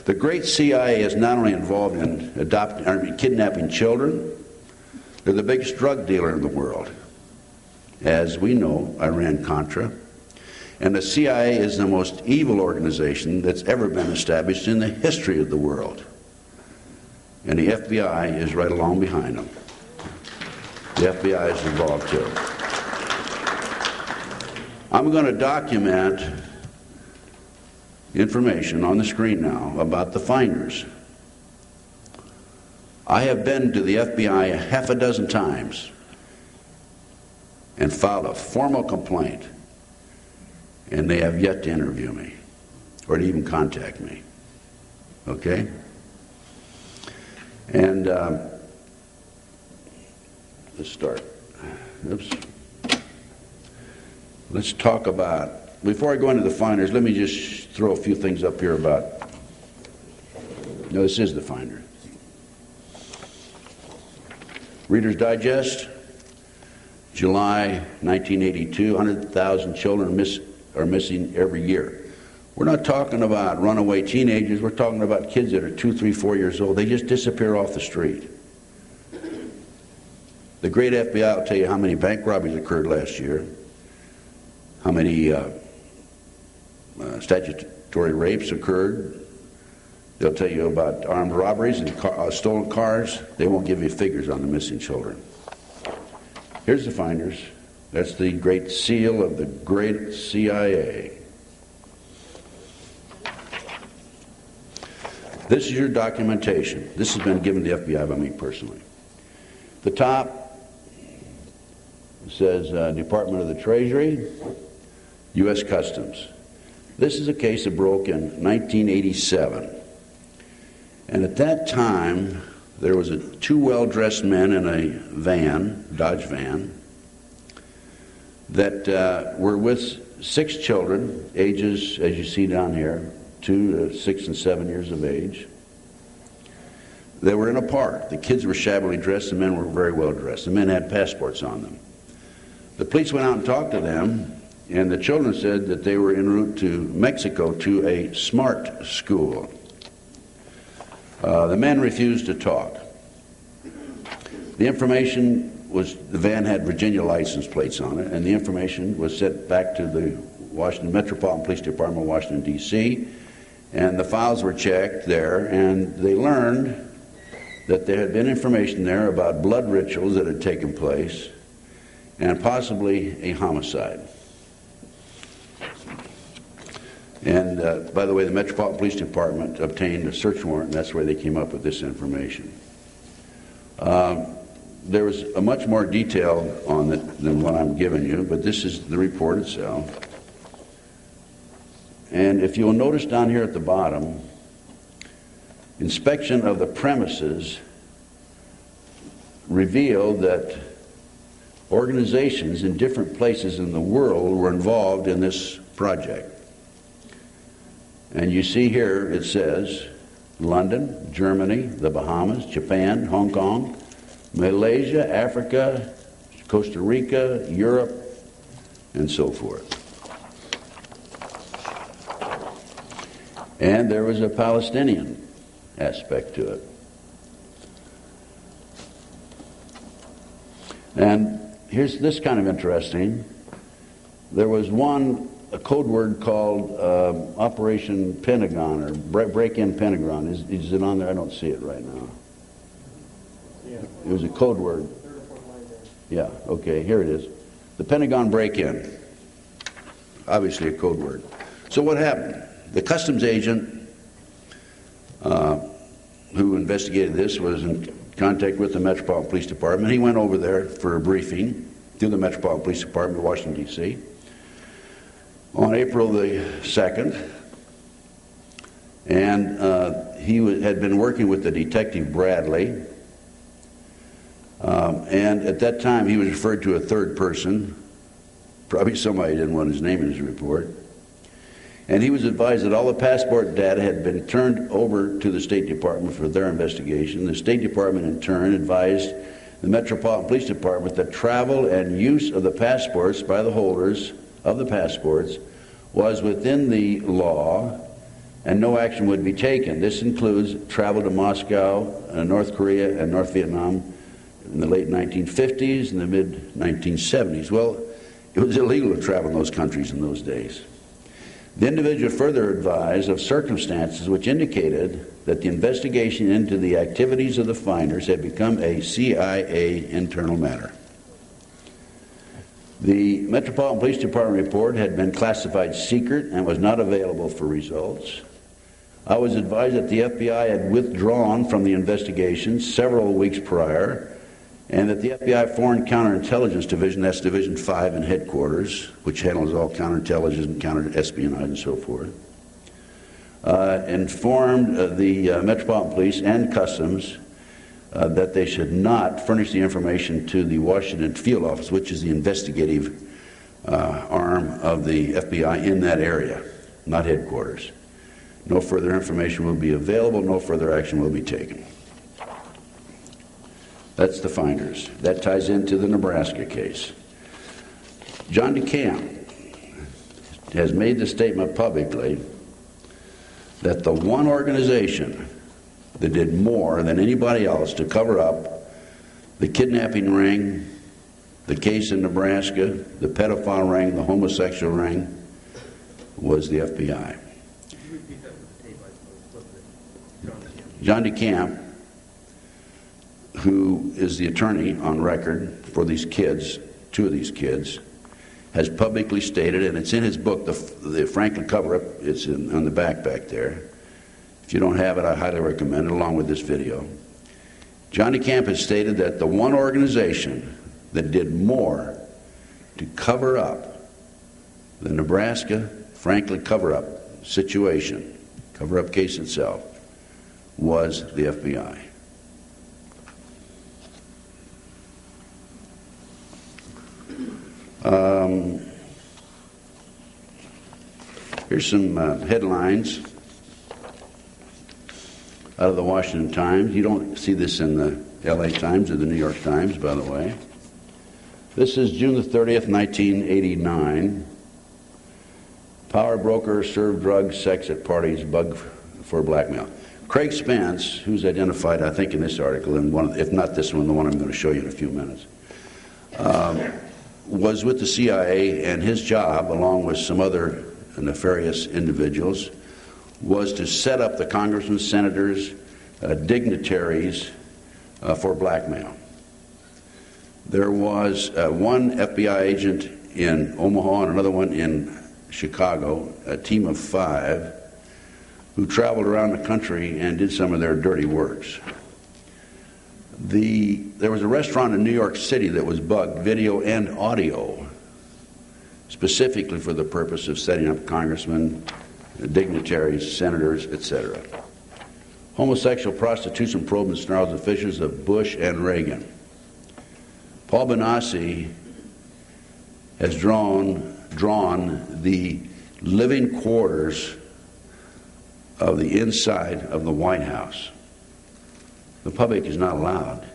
The great CIA is not only involved in kidnapping children, they're the biggest drug dealer in the world. As we know, Iran-Contra. And the CIA is the most evil organization that's ever been established in the history of the world. And the FBI is right along behind them. The FBI is involved too. I'm going to document information on the screen now about the finders. I have been to the FBI half a dozen times and filed a formal complaint, and they have yet to interview me or to even contact me. Okay? And let's start. Oops. Let's talk about, before I go into the finders, let me just throw a few things up here about, no, this is the finder. Reader's Digest, July 1982, 100,000 children are missing every year. We're not talking about runaway teenagers, we're talking about kids that are 2, 3, 4 years old. They just disappear off the street. The great FBI will tell you how many bank robberies occurred last year, how many statutory rapes occurred. They'll tell you about armed robberies and stolen cars. They won't give you figures on the missing children. Here's the finders. That's the great seal of the great CIA. This is your documentation. This has been given to the FBI by me personally. The top says Department of the Treasury, U.S. Customs. This is a case that broke in 1987. And at that time, there was two well-dressed men in a van, Dodge van, that were with 6 children, ages, as you see down here, 2 to 6 and 7 years of age. They were in a park. The kids were shabbily dressed, the men were very well dressed. The men had passports on them. The police went out and talked to them, and the children said that they were en route to Mexico to a smart school. The men refused to talk. The information was, the van had Virginia license plates on it, and the information was sent back to the Washington Metropolitan Police Department of Washington, D.C., and the files were checked there, and they learned that there had been information there about blood rituals that had taken place and possibly a homicide. And by the way, the Metropolitan Police Department obtained a search warrant, and that's where they came up with this information. There was a much more detail on it than what I'm giving you, but this is the report itself. And if you'll notice down here at the bottom, inspection of the premises revealed that organizations in different places in the world were involved in this project. And you see here it says London, Germany, the Bahamas, Japan, Hong Kong, Malaysia, Africa, Costa Rica, Europe, and so forth. And there was a Palestinian aspect to it. And here's this kind of interesting. There was a code word called Operation Pentagon, or Break-In Pentagon. Is it on there? I don't see it right now. Yeah. It was a code word. Yeah, okay, here it is. The Pentagon break-in. Obviously a code word. So what happened? The customs agent who investigated this was in contact with the Metropolitan Police Department. He went over there for a briefing to the Metropolitan Police Department of Washington, D.C. on April the 2nd. And he had been working with the detective Bradley. And at that time, he was referred to a third person. Probably somebody didn't want his name in his report. And he was advised that all the passport data had been turned over to the State Department for their investigation. The State Department, in turn, advised the Metropolitan Police Department that travel and use of the passports by the holders of the passports was within the law and no action would be taken. This includes travel to Moscow, North Korea, and North Vietnam in the late 1950s and the mid-1970s. Well, it was illegal to travel in those countries in those days. The individual further advised of circumstances which indicated that the investigation into the activities of the finders had become a CIA internal matter. The Metropolitan Police Department report had been classified secret and was not available for results. I was advised that the FBI had withdrawn from the investigation several weeks prior, and that the FBI Foreign Counterintelligence Division, that's Division 5 in headquarters, which handles all counterintelligence and counter-espionage and so forth, informed the Metropolitan Police and Customs that they should not furnish the information to the Washington Field Office, which is the investigative arm of the FBI in that area, not headquarters. No further information will be available, no further action will be taken. That's the finders. That ties into the Nebraska case. John DeCamp has made the statement publicly that the one organization that did more than anybody else to cover up the kidnapping ring, the case in Nebraska, the pedophile ring, the homosexual ring, was the FBI. John DeCamp, who is the attorney on record for these kids, two of these kids, has publicly stated, and it's in his book, the Franklin cover-up, it's on the back there. If you don't have it, I highly recommend it, along with this video. John DeCamp has stated that the one organization that did more to cover up the Nebraska Franklin cover-up situation, cover-up case itself, was the FBI. Here's some headlines out of the Washington Times. You don't see this in the LA Times or the New York Times, by the way. This is June the 30th, 1989. Power broker served drugs, sex at parties, bug for blackmail. Craig Spence, who's identified, I think, in this article, in one, if not this one, the one I'm going to show you in a few minutes, was with the CIA, and his job, along with some other nefarious individuals, was to set up the congressmen, senators, dignitaries for blackmail. There was one FBI agent in Omaha and another one in Chicago, a team of 5, who traveled around the country and did some of their dirty works. There was a restaurant in New York City that was bugged, video and audio, specifically for the purpose of setting up congressmen, dignitaries, senators, etc. Homosexual prostitution probe ensnarls officials of Bush and Reagan. Paul Benassi has drawn the living quarters of the inside of the White House. The public is not allowed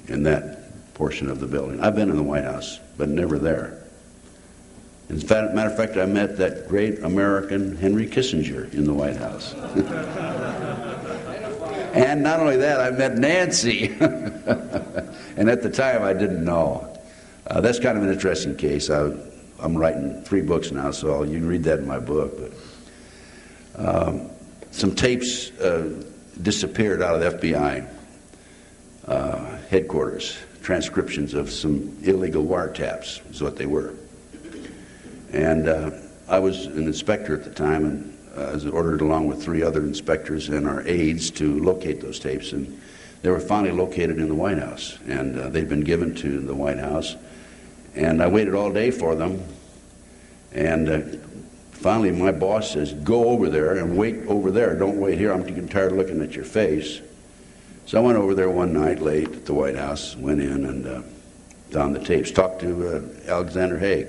in that portion of the building. I've been in the White House, but never there. As a matter of fact, I met that great American Henry Kissinger in the White House. And not only that, I met Nancy. And at the time, I didn't know. That's kind of an interesting case. I'm writing 3 books now, so you can read that in my book. But some tapes disappeared out of the FBI headquarters. Transcriptions of some illegal wiretaps is what they were. And I was an inspector at the time, and I was ordered along with 3 other inspectors and our aides to locate those tapes. And they were finally located in the White House, and they'd been given to the White House. And I waited all day for them. And finally, my boss says, go over there and wait over there. Don't wait here. I'm getting tired of looking at your face. So I went over there one night late at the White House, went in and found the tapes, talked to Alexander Haig.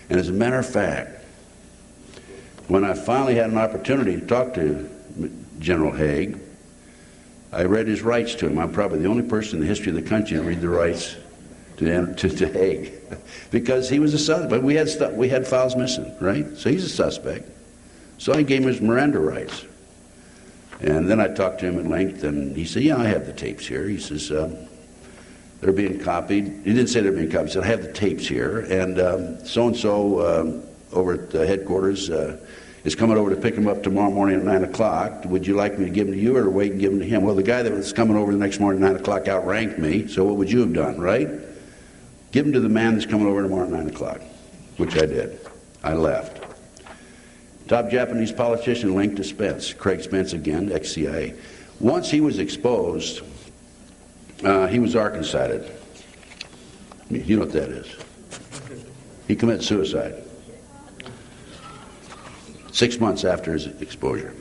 And as a matter of fact, when I finally had an opportunity to talk to General Haig, I read his rights to him. I'm probably the only person in the history of the country to read the rights to Haig, because he was a suspect. We had files missing, right? So he's a suspect. So I gave him his Miranda rights. And then I talked to him at length, and he said, yeah, I have the tapes here. He says, they're being copied. He didn't say they're being copied. He said, I have the tapes here, and so-and-so over at the headquarters is coming over to pick them up tomorrow morning at 9 o'clock. Would you like me to give them to you or to wait and give them to him? Well, the guy that was coming over the next morning at 9 o'clock outranked me, so what would you have done, right? Give them to the man that's coming over tomorrow at 9 o'clock, which I did. I left. Top Japanese politician linked to Spence, Craig Spence again, ex-CIA. Once he was exposed, he was Arkansated. You know what that is. He committed suicide 6 months after his exposure.